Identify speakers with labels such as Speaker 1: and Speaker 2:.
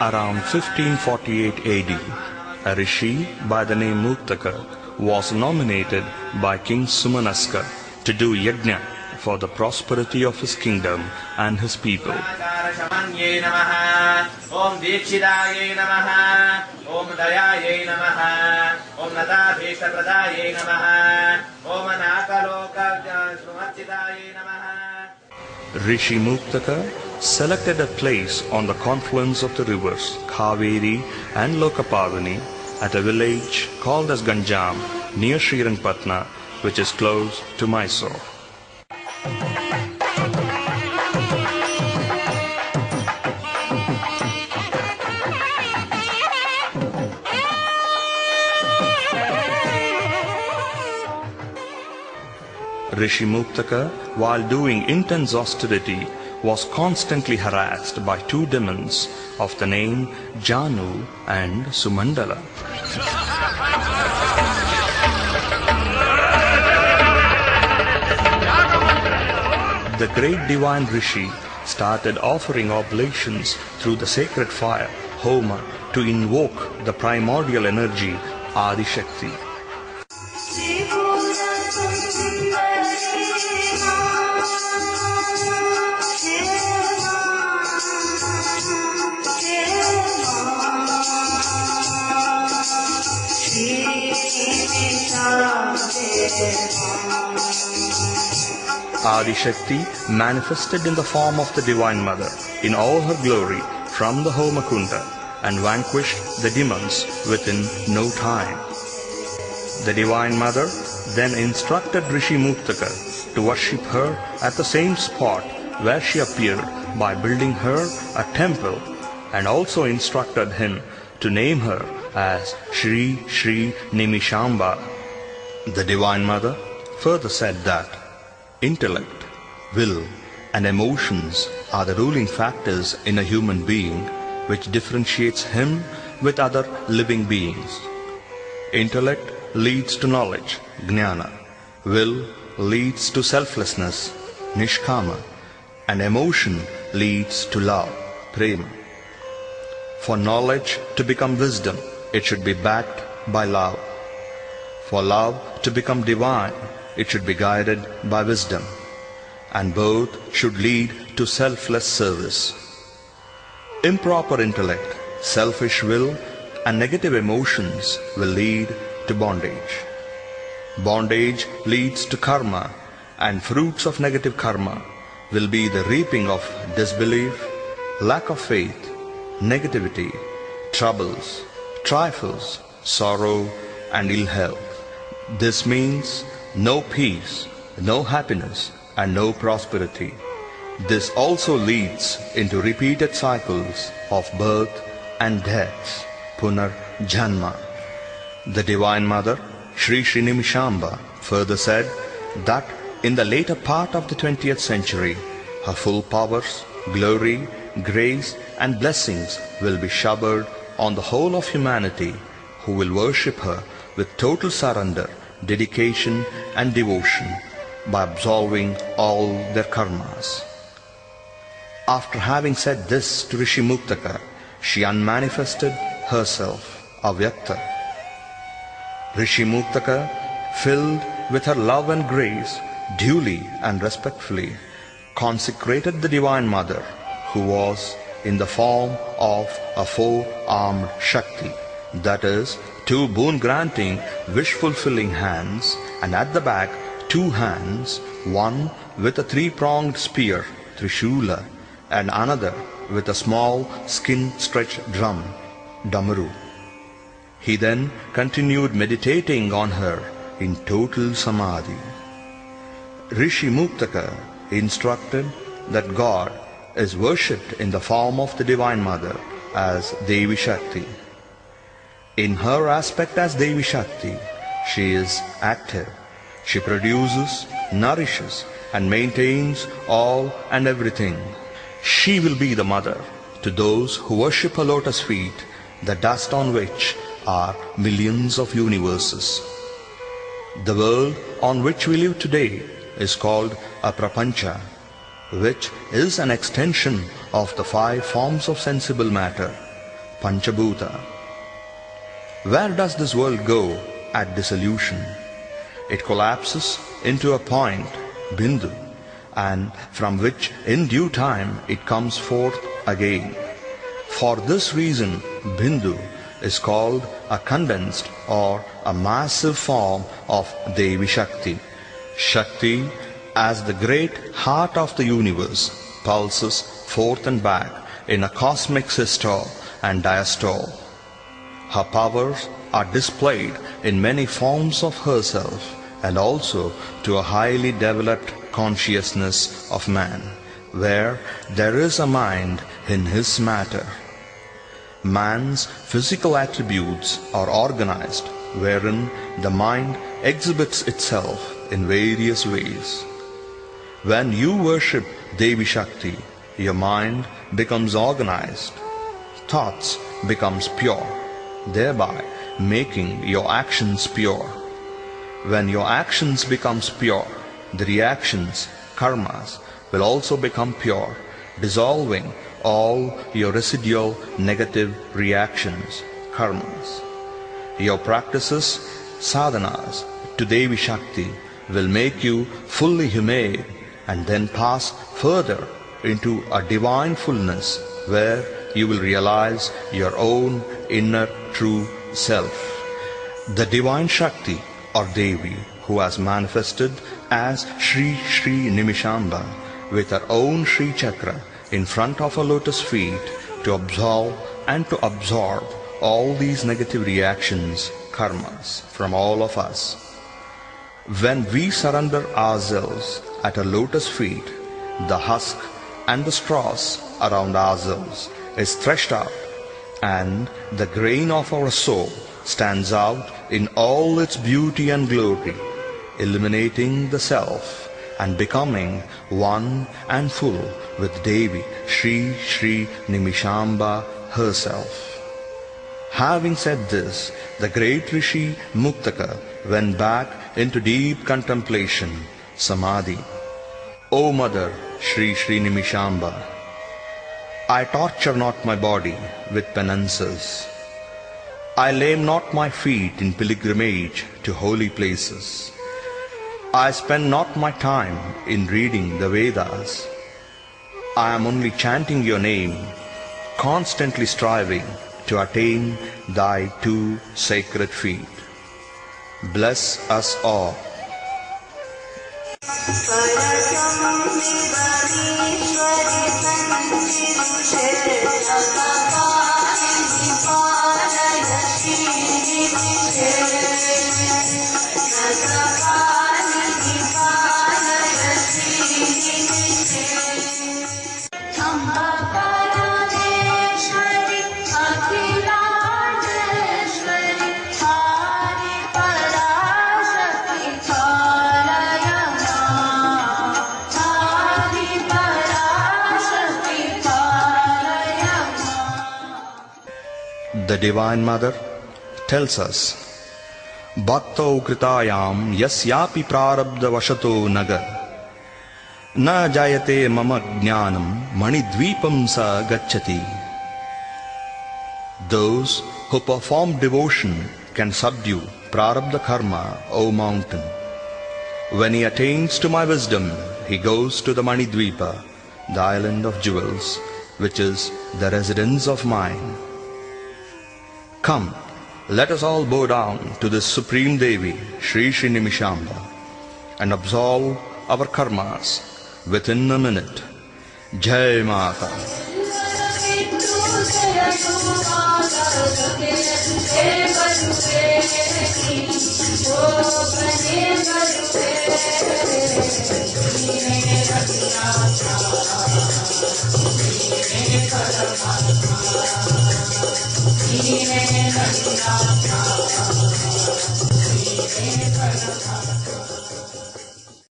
Speaker 1: Around 1548 AD, a rishi by the name Muktaka was nominated by King Sumanaska to do yajna for the prosperity of his kingdom and his people. Rishi Muktaka selected a place on the confluence of the rivers Kaveri and Lokapavani at a village called as Ganjam near Srirangpatna, which is close to Mysore. Rishi Muktaka, while doing intense austerity, was constantly harassed by two demons of the name Janu and Sumandala. The great divine Rishi started offering oblations through the sacred fire, Homa, to invoke the primordial energy, Adi Shakti. Adi Shakti manifested in the form of the Divine Mother in all her glory from the Homakunda and vanquished the demons within no time. The Divine Mother then instructed Rishi Muktaka to worship her at the same spot where she appeared by building her a temple, and also instructed him to name her as Shri Shri Nimishamba. The Divine Mother further said that intellect, will and emotions are the ruling factors in a human being which differentiates him with other living beings. Intellect leads to knowledge, jnana. Will leads to selflessness, nishkama. And emotion leads to love, prema. For knowledge to become wisdom, it should be backed by love. For love to become divine, it should be guided by wisdom, and both should lead to selfless service. Improper intellect, selfish will, and negative emotions will lead to bondage. Bondage leads to karma, and fruits of negative karma will be the reaping of disbelief, lack of faith, negativity, troubles, trifles, sorrow, and ill health. This means no peace, no happiness, and no prosperity. This also leads into repeated cycles of birth and death, punar janma. The Divine Mother, Shri Shri Nimishamba, further said that in the later part of the 20th century, her full powers, glory, grace, and blessings will be showered on the whole of humanity, who will worship her with total surrender, dedication and devotion by absolving all their karmas. After having said this to Rishi Muktaka, she unmanifested herself, Avyakta. Rishi Muktaka, filled with her love and grace, duly and respectfully consecrated the Divine Mother, who was in the form of a four-armed Shakti, that is, two boon-granting, wish-fulfilling hands, and at the back 2 hands, one with a 3-pronged spear, Trishula, and another with a small skin-stretched drum, Damaru. He then continued meditating on her in total samadhi. Rishi Muktaka instructed that God is worshipped in the form of the Divine Mother as Devi Shakti. In her aspect as Devi Shakti, she is active. She produces, nourishes, and maintains all and everything. She will be the mother to those who worship her lotus feet, the dust on which are millions of universes. The world on which we live today is called a prapancha, which is an extension of the 5 forms of sensible matter, Panchabhuta. Where does this world go at dissolution? It collapses into a point, Bindu, and from which in due time it comes forth again. For this reason, Bindu is called a condensed or a massive form of Devi Shakti. Shakti, as the great heart of the universe, pulses forth and back in a cosmic systole and diastole. Her powers are displayed in many forms of herself and also to a highly developed consciousness of man, where there is a mind in his matter. Man's physical attributes are organized, wherein the mind exhibits itself in various ways. When you worship Devi Shakti, your mind becomes organized, thoughts becomes pure, thereby making your actions pure. When your actions becomes pure, the reactions, karmas, will also become pure, dissolving all your residual negative reactions, karmas. Your practices, sadhanas, to Devi Shakti will make you fully humane and then pass further into a divine fullness where you will realize your own inner true self. The divine Shakti or Devi, who has manifested as Shri Shri Nimishamba with her own Shri Chakra in front of her lotus feet to absolve and to absorb all these negative reactions, karmas, from all of us. When we surrender ourselves at her lotus feet, the husk and the straws around ourselves is threshed out, and the grain of our soul stands out in all its beauty and glory, eliminating the self and becoming one and full with Devi Shri Shri Nimishamba herself. Having said this, the great Rishi Muktaka went back into deep contemplation, Samadhi. O Mother Shri Shri Nimishamba, I torture not my body with penances. I lame not my feet in pilgrimage to holy places. I spend not my time in reading the Vedas. I am only chanting your name, constantly striving to attain thy two sacred feet. Bless us all. The Divine Mother tells us, Bhakto kritayam yasyapi prarabdha vashato nagar na jayate mama jnanam manidvipam sa gacchati. Those who perform devotion can subdue prarabdha karma, O mountain. When he attains to my wisdom, he goes to the Manidvipa, the island of jewels, which is the residence of mine. Come, let us all bow down to this Supreme Devi, Shri Shri Nimishamba, and absolve our karmas within a minute. Jai Mata.